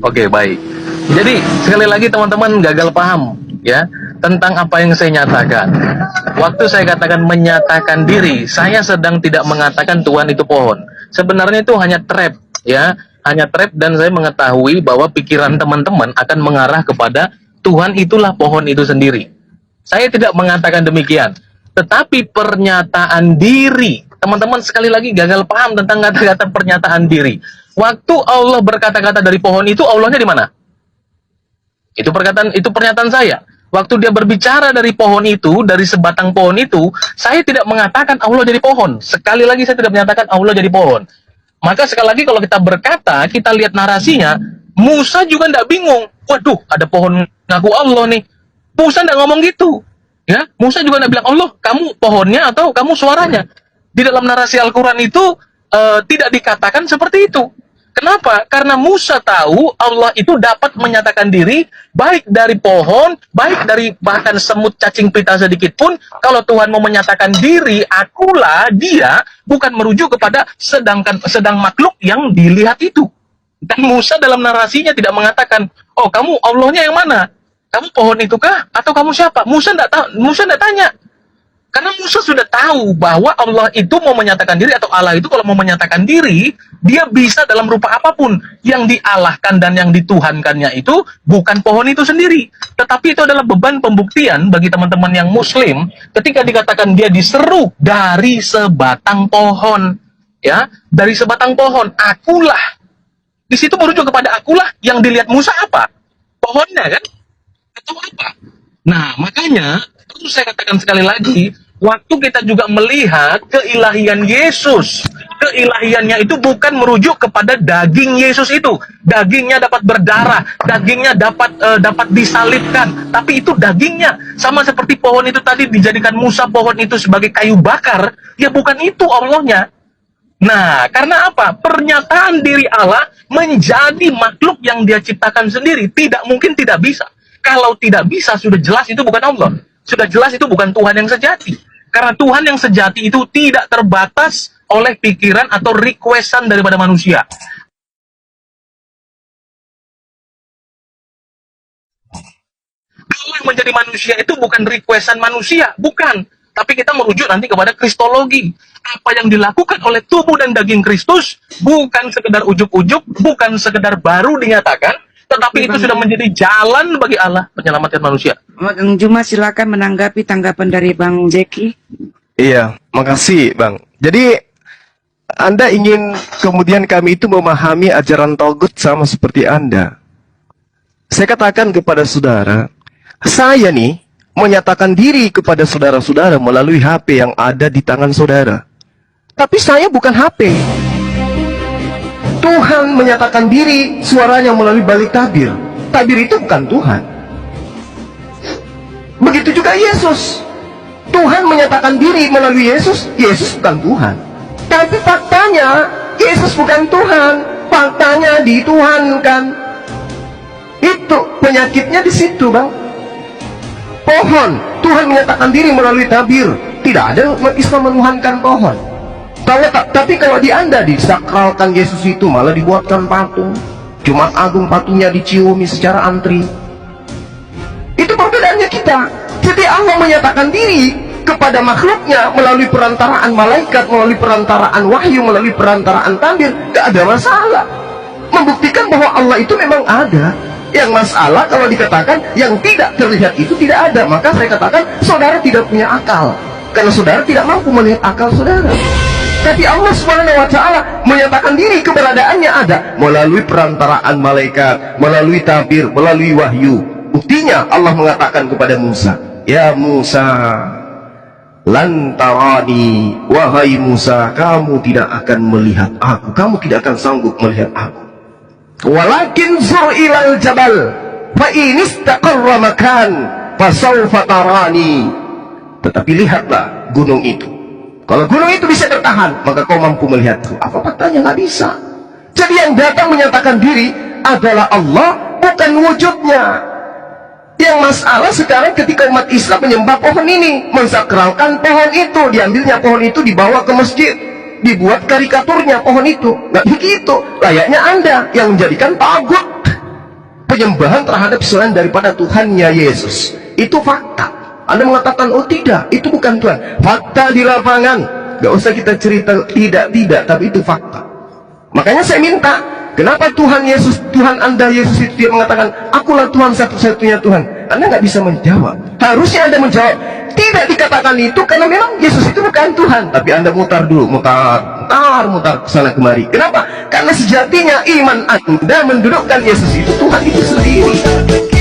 Oke, baik. Jadi sekali lagi teman-teman gagal paham ya tentang apa yang saya nyatakan. Waktu saya katakan menyatakan diri, saya sedang tidak mengatakan Tuhan itu pohon. Sebenarnya itu hanya trap ya, hanya trap, dan saya mengetahui bahwa pikiran teman-teman akan mengarah kepada Tuhan itulah pohon itu sendiri. Saya tidak mengatakan demikian. Tetapi pernyataan diri, teman-teman sekali lagi gagal paham tentang kata-kata pernyataan diri. Waktu Allah berkata-kata dari pohon itu, Allahnya di mana? Itu pernyataan saya. Waktu dia berbicara dari pohon itu, dari sebatang pohon itu, saya tidak mengatakan Allah jadi pohon. Sekali lagi saya tidak menyatakan Allah jadi pohon. Maka sekali lagi kalau kita berkata, kita lihat narasinya, Musa juga tidak bingung. Waduh, ada pohon ngaku Allah nih. Musa tidak ngomong gitu. Ya, Musa juga tidak bilang, Allah, kamu pohonnya atau kamu suaranya. Di dalam narasi Al-Quran itu tidak dikatakan seperti itu. Kenapa? Karena Musa tahu Allah itu dapat menyatakan diri baik dari pohon, baik dari bahkan semut cacing pita sedikit pun. Kalau Tuhan mau menyatakan diri, akulah dia, bukan merujuk kepada sedang makhluk yang dilihat itu. Dan Musa dalam narasinya tidak mengatakan, oh kamu Allahnya yang mana? Kamu pohon itu kah? Atau kamu siapa? Musa tidak tanya. Karena Musa sudah tahu bahwa Allah itu mau menyatakan diri, atau Allah itu kalau mau menyatakan diri, dia bisa dalam rupa apapun. Yang dialahkan dan yang dituhankannya itu bukan pohon itu sendiri. Tetapi itu adalah beban pembuktian bagi teman-teman yang muslim ketika dikatakan dia diseru dari sebatang pohon. Ya, dari sebatang pohon, akulah. Di situ merujuk kepada akulah, yang dilihat Musa apa? Pohonnya kan? Atau apa? Nah, makanya perlu saya katakan sekali lagi, waktu kita juga melihat keilahian Yesus, keilahiannya itu bukan merujuk kepada daging Yesus itu. Dagingnya dapat berdarah, dagingnya dapat disalibkan, tapi itu dagingnya. Sama seperti pohon itu tadi dijadikan Musa pohon itu sebagai kayu bakar, ya bukan itu Allahnya. Nah, karena apa? Pernyataan diri Allah menjadi makhluk yang dia ciptakan sendiri. Tidak mungkin tidak bisa. Kalau tidak bisa, sudah jelas itu bukan Allah. Sudah jelas itu bukan Tuhan yang sejati. Karena Tuhan yang sejati itu tidak terbatas oleh pikiran atau requestan daripada manusia. Allah menjadi manusia itu bukan requestan manusia, bukan. Tapi kita merujuk nanti kepada kristologi. Apa yang dilakukan oleh tubuh dan daging Kristus bukan sekedar ujuk-ujuk, bukan sekedar baru dinyatakan, tetapi itu sudah menjadi jalan bagi Allah menyelamatkan manusia. Bang Juma silakan menanggapi tanggapan dari Bang Jeki. Iya, makasih Bang. Jadi Anda ingin kemudian kami itu memahami ajaran Togut sama seperti Anda. Saya katakan kepada saudara, saya nih menyatakan diri kepada saudara-saudara melalui HP yang ada di tangan saudara. Tapi saya bukan HP. Tuhan menyatakan diri suaranya melalui balik tabir. Tabir itu bukan Tuhan. Begitu juga Yesus. Tuhan menyatakan diri melalui Yesus. Yesus bukan Tuhan. Tapi faktanya Yesus bukan Tuhan. Faktanya dituhankan. Itu penyakitnya di situ, Bang. Pohon, Tuhan menyatakan diri melalui tabir. Tidak ada umat Islam menuhankan pohon. Tapi kalau di Anda disakralkan Yesus itu malah dibuatkan patung. Jumat Agung patungnya diciumi secara antri. Itu perbedaannya kita. Jadi Allah menyatakan diri kepada makhluknya melalui perantaraan malaikat, melalui perantaraan wahyu, melalui perantaraan tabir. Tidak ada masalah. Membuktikan bahwa Allah itu memang ada. Yang masalah kalau dikatakan yang tidak terlihat itu tidak ada, maka saya katakan saudara tidak punya akal, karena saudara tidak mampu melihat akal saudara. Tapi Allah Subhanahu wa Ta'ala menyatakan diri keberadaannya ada melalui perantaraan malaikat, melalui tabir, melalui wahyu. Buktinya Allah mengatakan kepada Musa, ya Musa, lantarani, wahai Musa, kamu tidak akan melihat aku, kamu tidak akan sanggup melihat aku. Walakin zur ilal jabal fa in istaqarra makan fasawfa tarani. Tetapi lihatlah gunung itu. Kalau gunung itu bisa bertahan, maka kau mampu melihatku. Apa faktanya? Nggak bisa. Jadi yang datang menyatakan diri adalah Allah, bukan wujudnya. Yang masalah sekarang ketika umat Islam menyembah pohon ini, mensakralkan pohon itu, diambilnya pohon itu dibawa ke masjid, dibuat karikaturnya pohon itu. Nggak begitu. Layaknya Anda yang menjadikan tagut penyembahan terhadap selain daripada Tuhannya Yesus. Itu fakta. Anda mengatakan, oh tidak, itu bukan Tuhan. Fakta di lapangan. Gak usah kita cerita tidak, tapi itu fakta. Makanya saya minta, kenapa Tuhan Yesus, Tuhan Anda Yesus itu dia mengatakan, akulah Tuhan satu-satunya Tuhan. Anda nggak bisa menjawab. Harusnya Anda menjawab, tidak dikatakan itu karena memang Yesus itu bukan Tuhan. Tapi Anda mutar dulu, mutar kesana kemari. Kenapa? Karena sejatinya iman Anda mendudukkan Yesus itu Tuhan itu sendiri.